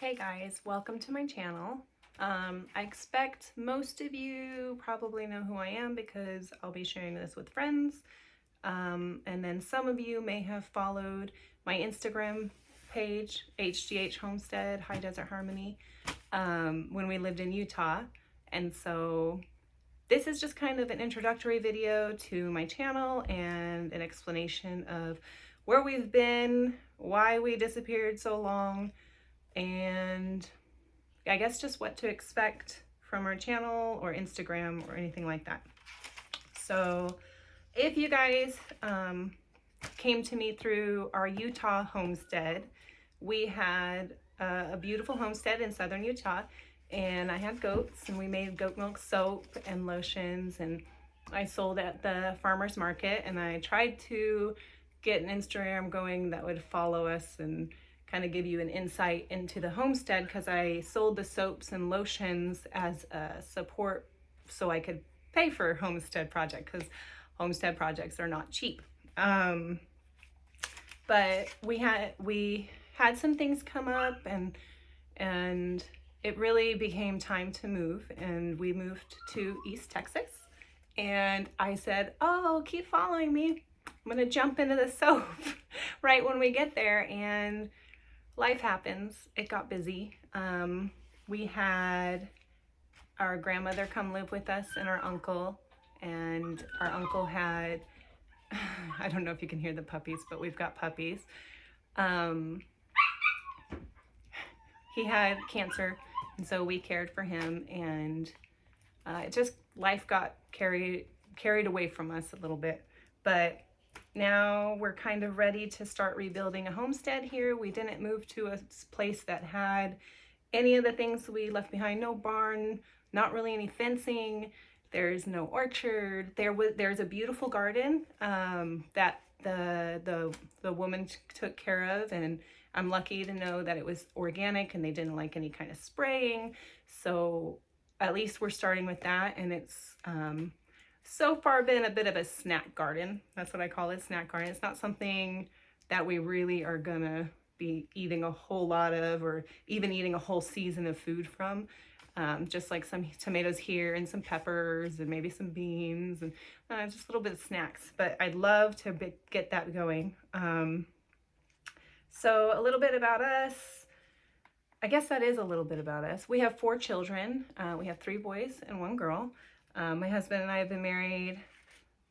Hey guys, welcome to my channel. I expect most of you probably know who I am because I'll be sharing this with friends. And then some of you may have followed my Instagram page, HGH Homestead, High Desert Harmony, when we lived in Utah. And so this is just kind of an introductory video to my channel and an explanation of where we've been, why we disappeared so long, and I guess just what to expect from our channel or Instagram or anything like that. So if you guys came to me through our Utah homestead, we had a beautiful homestead in southern Utah, and I had goats, and we made goat milk soap and lotions, and I sold at the farmer's market, and I tried to get an Instagram going that would follow us and kind of give you an insight into the homestead, because I sold the soaps and lotions as a support so I could pay for homestead project, because homestead projects are not cheap. But we had some things come up, and it really became time to move, and we moved to East Texas. And I said, oh, keep following me, I'm gonna jump into the soap right when we get there. And life happens, it got busy. We had our grandmother come live with us and our uncle had I don't know if you can hear the puppies, but we've got puppies. He had cancer, and so we cared for him, and it just, life got carried away from us a little bit. But now we're kind of ready to start rebuilding a homestead here. We didn't move to a place that had any of the things we left behind. No barn, not really any fencing. There's no orchard. There's a beautiful garden that the woman took care of, and I'm lucky to know that it was organic and they didn't like any kind of spraying. So at least we're starting with that, and it's so far been a bit of a snack garden. That's what I call it, snack garden. It's not something that we really are gonna be eating a whole lot of, or even eating a whole season of food from. Just like some tomatoes here and some peppers and maybe some beans and just a little bit of snacks. But I'd love to get that going. So a little bit about us. I guess that is a little bit about us. We have 4 children. We have 3 boys and 1 girl. My husband and I have been married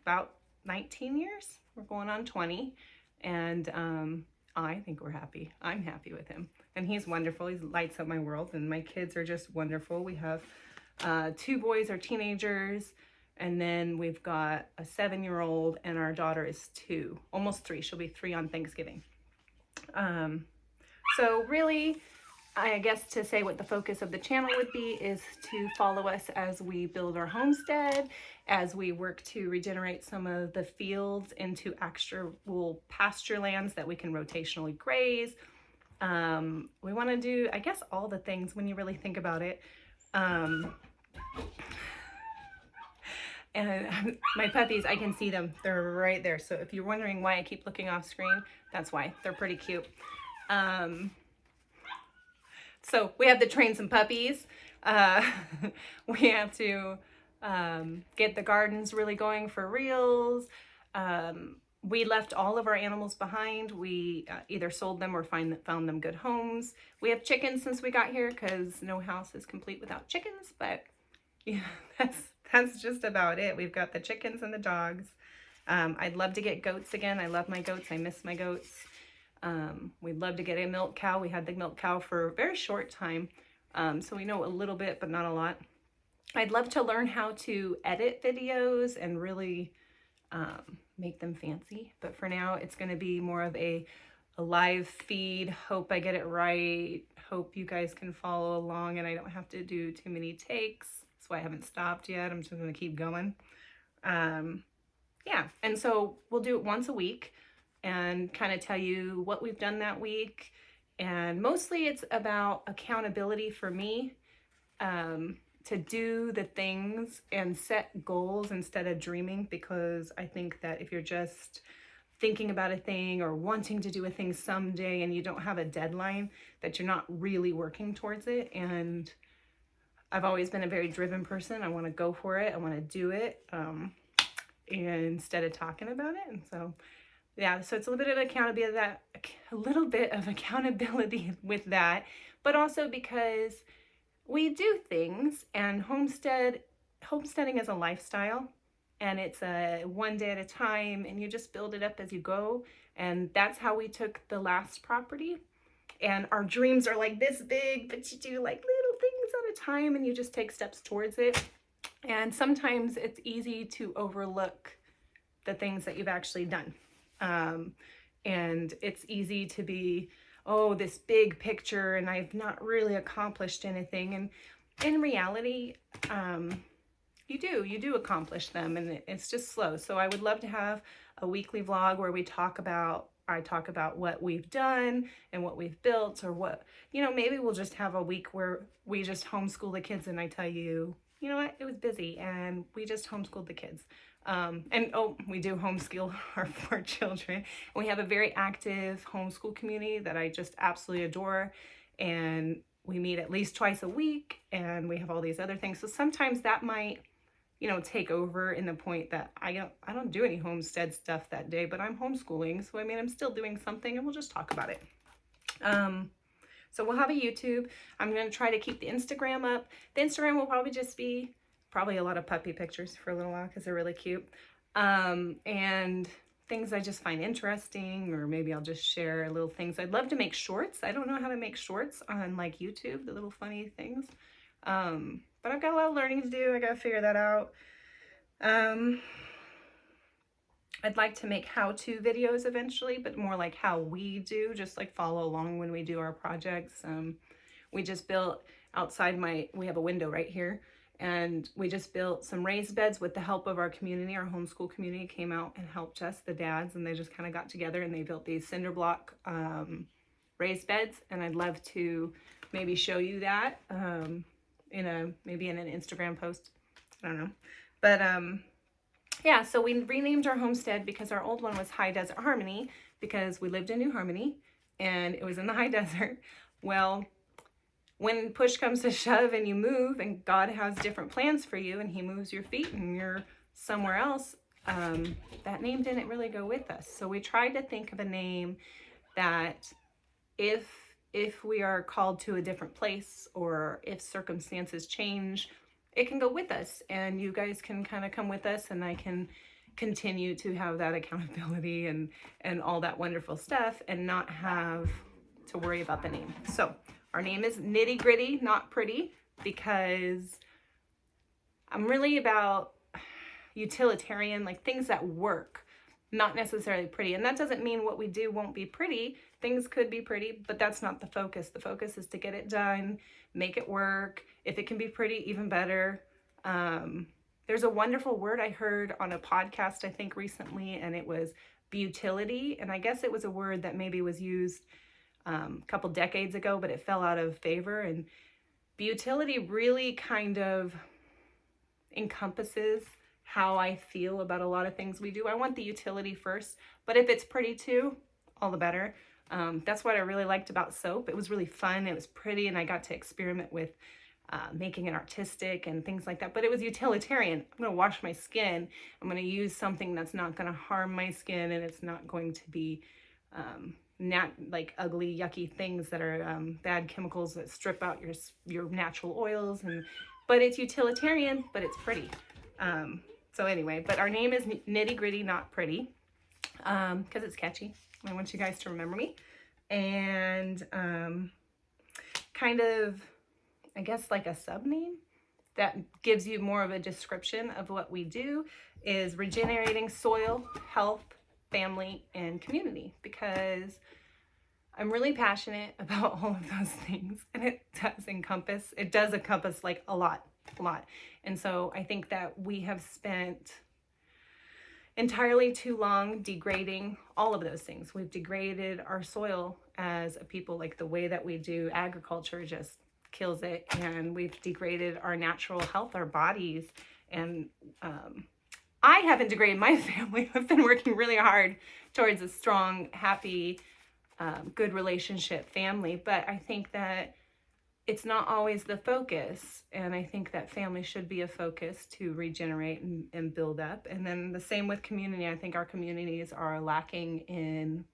about 19 years. We're going on 20. And I think we're happy. I'm happy with him. And he's wonderful. He lights up my world. And my kids are just wonderful. We have 2 boys are teenagers. And then we've got a 7-year-old, and our daughter is 2, almost 3. She'll be 3 on Thanksgiving. So really, I guess to say what the focus of the channel would be is to follow us as we build our homestead, as we work to regenerate some of the fields into actual pasture lands that we can rotationally graze. We want to do, I guess, all the things when you really think about it. And my puppies, I can see them. They're right there. So if you're wondering why I keep looking off screen, that's why. They're pretty cute. So we have to train some puppies. We have to get the gardens really going for reals. We left all of our animals behind. We either sold them or found them good homes. We have chickens since we got here, because no house is complete without chickens. But yeah, that's just about it. We've got the chickens and the dogs. I'd love to get goats again. I love my goats. I miss my goats. We'd love to get a milk cow. We had the milk cow for a very short time, so we know a little bit, but not a lot. I'd love to learn how to edit videos and really make them fancy, but for now it's going to be more of a live feed. Hope I get it right. Hope you guys can follow along and I don't have to do too many takes. That's why I haven't stopped yet. I'm just going to keep going. Yeah, and so we'll do it once a week and kind of tell you what we've done that week. And mostly it's about accountability for me, to do the things and set goals instead of dreaming, because I think that if you're just thinking about a thing or wanting to do a thing someday and you don't have a deadline, that you're not really working towards it. And I've always been a very driven person. I want to go for it. I want to do it instead of talking about it. And so, yeah, so it's a little bit of accountability with that, but also because we do things, and homesteading is a lifestyle, and it's a one day at a time, and you just build it up as you go. And that's how we took the last property. And our dreams are like this big, but you do like little things at a time, and you just take steps towards it. And sometimes it's easy to overlook the things that you've actually done. And it's easy to be, oh, this big picture, and I've not really accomplished anything. And in reality, you do accomplish them, and it's just slow. So I would love to have a weekly vlog where I talk about what we've done and what we've built, or what, maybe we'll just have a week where we just homeschool the kids and I tell you, you know what, it was busy and we just homeschooled the kids. We do homeschool our 4 children. We have a very active homeschool community that I just absolutely adore. And we meet at least twice a week, and we have all these other things. So sometimes that might, take over in the point that I don't do any homestead stuff that day, but I'm homeschooling. So, I'm still doing something, and we'll just talk about it. So we'll have a YouTube. I'm going to try to keep the Instagram up. The Instagram will probably just be a lot of puppy pictures for a little while because they're really cute. And things I just find interesting, or maybe I'll just share little things. I'd love to make shorts. I don't know how to make shorts on like YouTube, the little funny things. But I've got a lot of learning to do. I got to figure that out. I'd like to make how-to videos eventually, but more like how we do, just like follow along when we do our projects. We just built outside we have a window right here, and we just built some raised beds with the help of our community. Our homeschool community came out and helped us, the dads, and they just kind of got together and they built these cinder block raised beds. And I'd love to maybe show you that maybe in an Instagram post. I don't know. But yeah, so we renamed our homestead because our old one was High Desert Harmony, because we lived in New Harmony and it was in the high desert. Well, when push comes to shove and you move, and God has different plans for you and he moves your feet and you're somewhere else, that name didn't really go with us. So we tried to think of a name that if we are called to a different place, or if circumstances change, it can go with us, and you guys can kind of come with us, and I can continue to have that accountability and all that wonderful stuff, and not have to worry about the name. So our name is Nitty Gritty, Not Pretty, because I'm really about utilitarian, like things that work, not necessarily pretty. And that doesn't mean what we do won't be pretty. Things could be pretty, but that's not the focus. The focus is to get it done, make it work. If it can be pretty, even better. There's a wonderful word I heard on a podcast, I think recently, and it was butility. And I guess it was a word that maybe was used a couple decades ago, but it fell out of favor. And butility really kind of encompasses how I feel about a lot of things we do. I want the utility first, but if it's pretty too, all the better. That's what I really liked about soap. It was really fun, it was pretty, and I got to experiment with making it artistic and things like that. But it was utilitarian. I'm going to wash my skin. I'm going to use something that's not going to harm my skin, and it's not going to be like ugly, yucky things that are bad chemicals that strip out your natural oils. But it's utilitarian, but it's pretty. So anyway, but our name is Nitty Gritty, Not Pretty, because it's catchy. I want you guys to remember me. And kind of, I guess, like a sub-name that gives you more of a description of what we do is regenerating soil, health, family, and community, because I'm really passionate about all of those things, and it does encompass like a lot. And so I think that we have spent entirely too long degrading all of those things. We've degraded our soil as a people, like the way that we do agriculture just kills it, and we've degraded our natural health, our bodies, and I have integrated my family. I've been working really hard towards a strong, happy, good relationship family, but I think that it's not always the focus, and I think that family should be a focus to regenerate and build up. And then the same with community. I think our communities are lacking in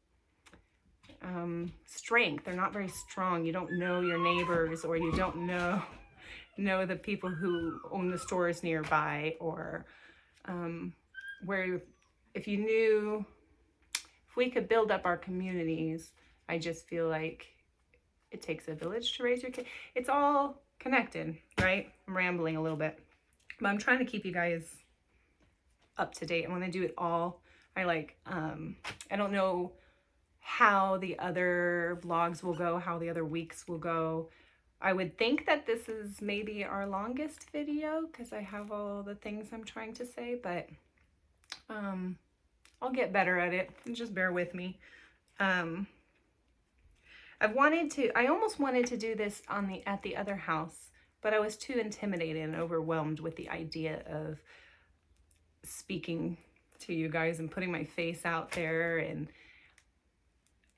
strength. They're not very strong. You don't know your neighbors, or you don't know the people who own the stores nearby, or where if you knew, if we could build up our communities, I just feel like it takes a village to raise your kid. It's all connected, right? I'm rambling a little bit, but I'm trying to keep you guys up to date. And when I do it all, I don't know how the other vlogs will go, how the other weeks will go. I would think that this is maybe our longest video because I have all the things I'm trying to say, but I'll get better at it. Just bear with me. I almost wanted to do this at the other house, but I was too intimidated and overwhelmed with the idea of speaking to you guys and putting my face out there and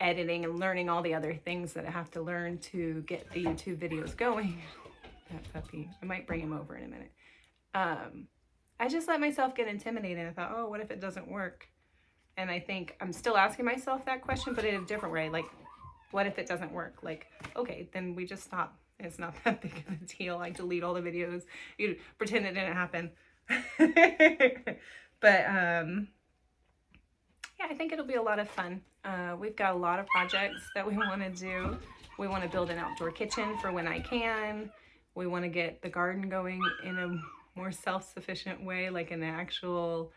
editing and learning all the other things that I have to learn to get the YouTube videos going. That puppy, I might bring him over in a minute. I just let myself get intimidated. I thought, oh, what if it doesn't work? And I think I'm still asking myself that question, but in a different way. Like, what if it doesn't work? Like, okay, then we just stop. It's not that big of a deal. I delete all the videos. You pretend it didn't happen. But yeah, I think it'll be a lot of fun. We've got a lot of projects that we want to do. We want to build an outdoor kitchen for when I can. We want to get the garden going in a more self-sufficient way, like an actual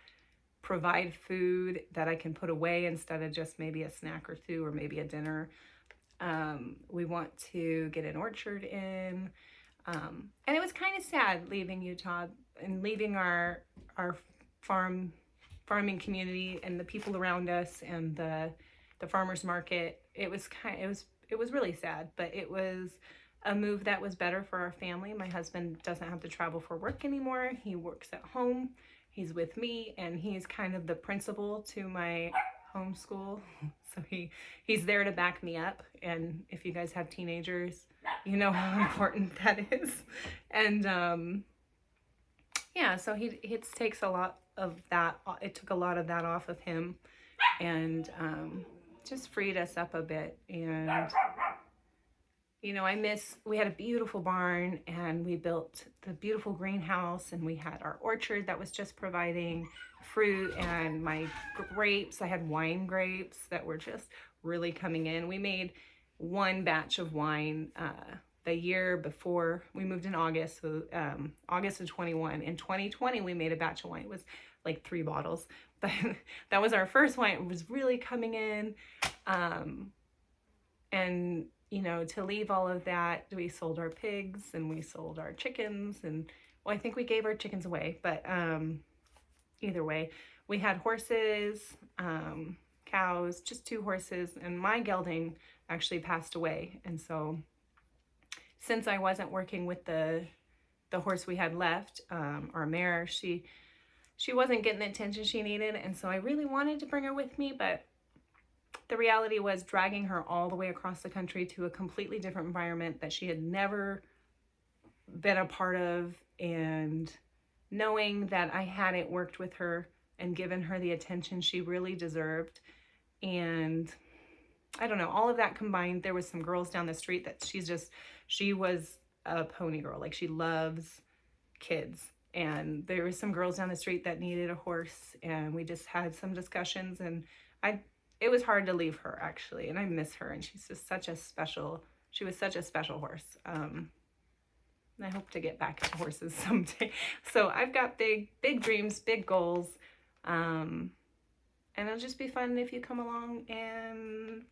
provide food that I can put away instead of just maybe a snack or two or maybe a dinner. We want to get an orchard in. And it was kind of sad leaving Utah and leaving our farming community and the people around us and the farmers market. It was really sad, but it was a move that was better for our family. My husband doesn't have to travel for work anymore. He works at home. He's with me, and he's kind of the principal to my homeschool. So he's there to back me up. And if you guys have teenagers, you know how important that is. And yeah, so it takes a lot of that. It took a lot of that off of him, and just freed us up a bit. And you know, we had a beautiful barn, and we built the beautiful greenhouse, and we had our orchard that was just providing fruit, and my grapes. I had wine grapes that were just really coming in. We made one batch of wine the year before we moved in August, so August of 21. In 2020, we made a batch of wine. It was like 3 bottles, but that was our first wine. It was really coming in, and you know, to leave all of that, we sold our pigs and we sold our chickens, and well, I think we gave our chickens away, but either way, we had horses, cows, just 2 horses, and my gelding actually passed away. And so since I wasn't working with the horse we had left, our mare, she wasn't getting the attention she needed, and so I really wanted to bring her with me, but the reality was dragging her all the way across the country to a completely different environment that she had never been a part of, and knowing that I hadn't worked with her and given her the attention she really deserved. And I don't know, all of that combined, there was some girls down the street that she was a pony girl. Like, she loves kids. And there were some girls down the street that needed a horse, and we just had some discussions, and it was hard to leave her, actually, and I miss her, and she was such a special horse. And I hope to get back to horses someday. So I've got big dreams, big goals, and it'll just be fun if you come along and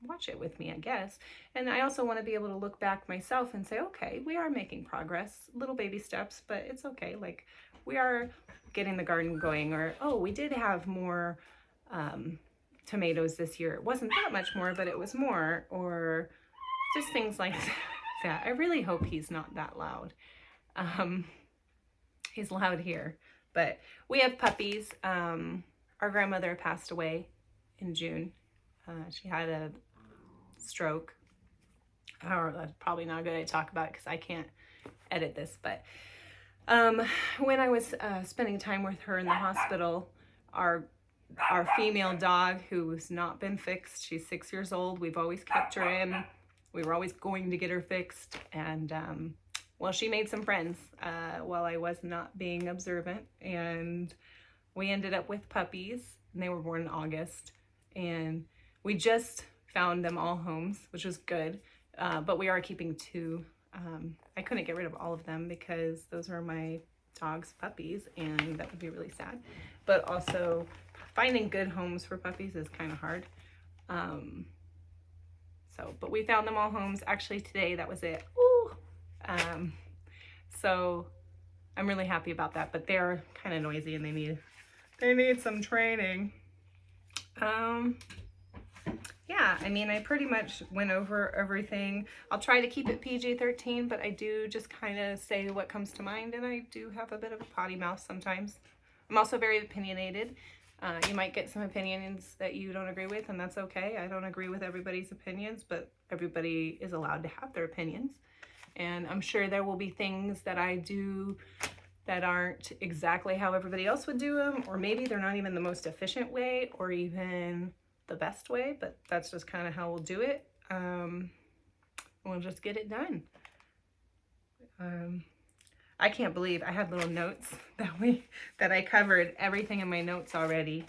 watch it with me, I guess. And I also want to be able to look back myself and say, okay, we are making progress, little baby steps, but it's okay. Like, we are getting the garden going, or, oh, we did have more tomatoes this year. It wasn't that much more, but it was more, or just things like that. I really hope he's not that loud. He's loud here, But we have puppies. Our grandmother passed away in June. She had a stroke. That's probably not good to talk about because I can't edit this, but when I was spending time with her in the hospital, our female dog, who's not been fixed, she's 6 years old, we've always kept her in. We were always going to get her fixed, and well, she made some friends while I was not being observant, and we ended up with puppies, and they were born in August, and we just found them all homes, which was good, but we are keeping 2. I couldn't get rid of all of them because those are my dog's puppies, and that would be really sad. But also, finding good homes for puppies is kind of hard. But we found them all homes. Actually, today, that was it. Ooh. So I'm really happy about that, but they're kind of noisy and they need some training. Yeah, I mean, I pretty much went over everything. I'll try to keep it PG-13, but I do just kind of say what comes to mind, and I do have a bit of a potty mouth sometimes. I'm also very opinionated. You might get some opinions that you don't agree with, and that's okay. I don't agree with everybody's opinions, but everybody is allowed to have their opinions. And I'm sure there will be things that I do that aren't exactly how everybody else would do them, or maybe they're not even the most efficient way, or even the best way, but that's just kind of how we'll do it. We'll just get it done. I can't believe I had little notes that I covered everything in my notes already.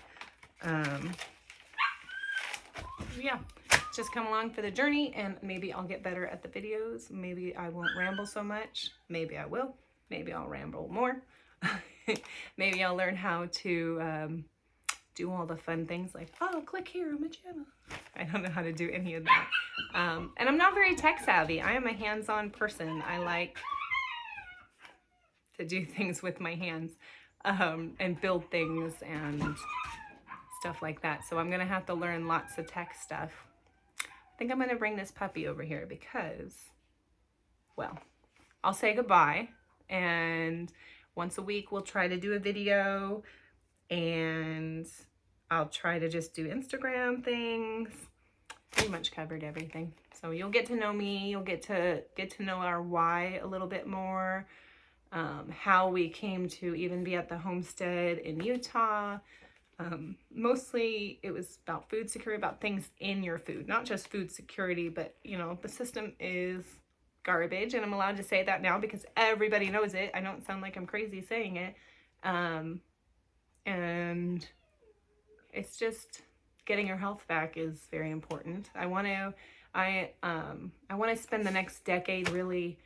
Yeah, just come along for the journey, and maybe I'll get better at the videos. Maybe I won't ramble so much. Maybe I will. Maybe I'll ramble more. Maybe I'll learn how to do all the fun things like, oh, click here on my channel. I don't know how to do any of that. And I'm not very tech savvy. I am a hands-on person. I like to do things with my hands and build things and stuff like that. So I'm gonna have to learn lots of tech stuff. I think I'm gonna bring this puppy over here because, well, I'll say goodbye, and once a week we'll try to do a video, and I'll try to just do Instagram things. Pretty much covered everything. So you'll get to know me, you'll get to know our why a little bit more, how we came to even be at the homestead in Utah. Mostly it was about food security, about things in your food, not just food security, but you know, the system is garbage, and I'm allowed to say that now because everybody knows it. I don't sound like I'm crazy saying it. And it's just getting your health back is very important. I want to spend the next decade really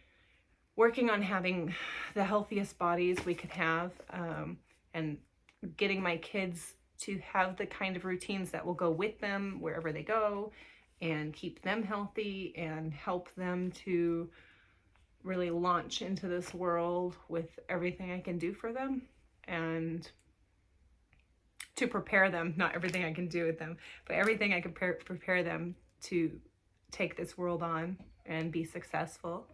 working on having the healthiest bodies we could have, and getting my kids to have the kind of routines that will go with them wherever they go and keep them healthy and help them to really launch into this world with everything I can do for them, and to prepare them, not everything I can do with them, but everything I can prepare them to take this world on and be successful.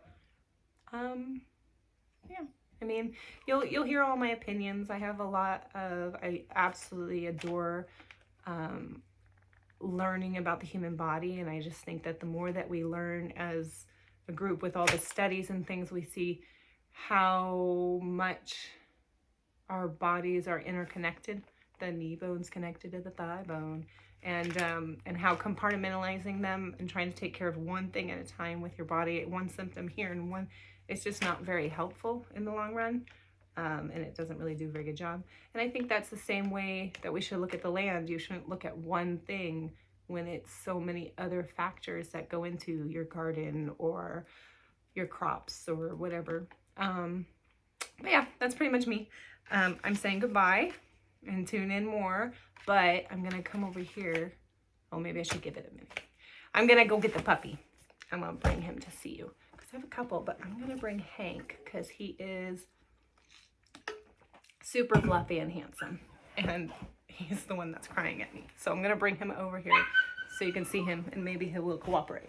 Yeah, I mean, you'll hear all my opinions. I have a lot of, I absolutely adore learning about the human body, and I just think that the more that we learn as a group with all the studies and things, we see how much our bodies are interconnected. The knee bone's connected to the thigh bone, and how compartmentalizing them and trying to take care of one thing at a time with your body, one symptom here and one, it's just not very helpful in the long run, and it doesn't really do a very good job. And I think that's the same way that we should look at the land. You shouldn't look at one thing when it's so many other factors that go into your garden or your crops or whatever. But yeah, that's pretty much me. I'm saying goodbye, and tune in more, but I'm gonna come over here. Oh, maybe I should give it a minute. I'm gonna go get the puppy. I'm gonna bring him to see you because I have a couple, but I'm gonna bring Hank because he is super fluffy and handsome, and he's the one that's crying at me. So I'm gonna bring him over here so you can see him, and maybe he will cooperate.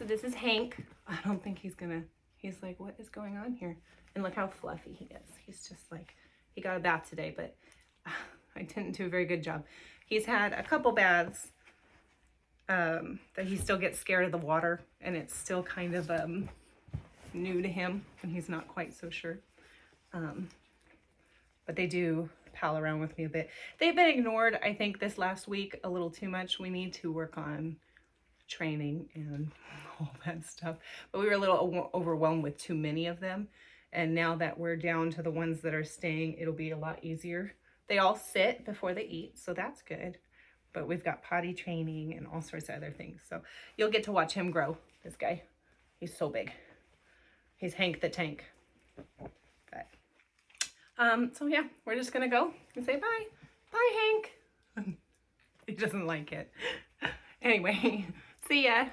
this is Hank. I don't think he's like, what is going on here? And look how fluffy he is. He's just like, he got a bath today, but I didn't do a very good job. He's had a couple baths that he still gets scared of the water, and it's still kind of new to him, and he's not quite so sure. But they do pal around with me a bit. They've been ignored, I think, this last week a little too much. We need to work on training and all that stuff. But we were a little overwhelmed with too many of them. And now that we're down to the ones that are staying, it'll be a lot easier. They all sit before they eat, so that's good. But we've got potty training and all sorts of other things. So you'll get to watch him grow, this guy. He's so big. He's Hank the Tank. But, so yeah, we're just gonna go and say bye. Bye, Hank. He doesn't like it. Anyway, see ya.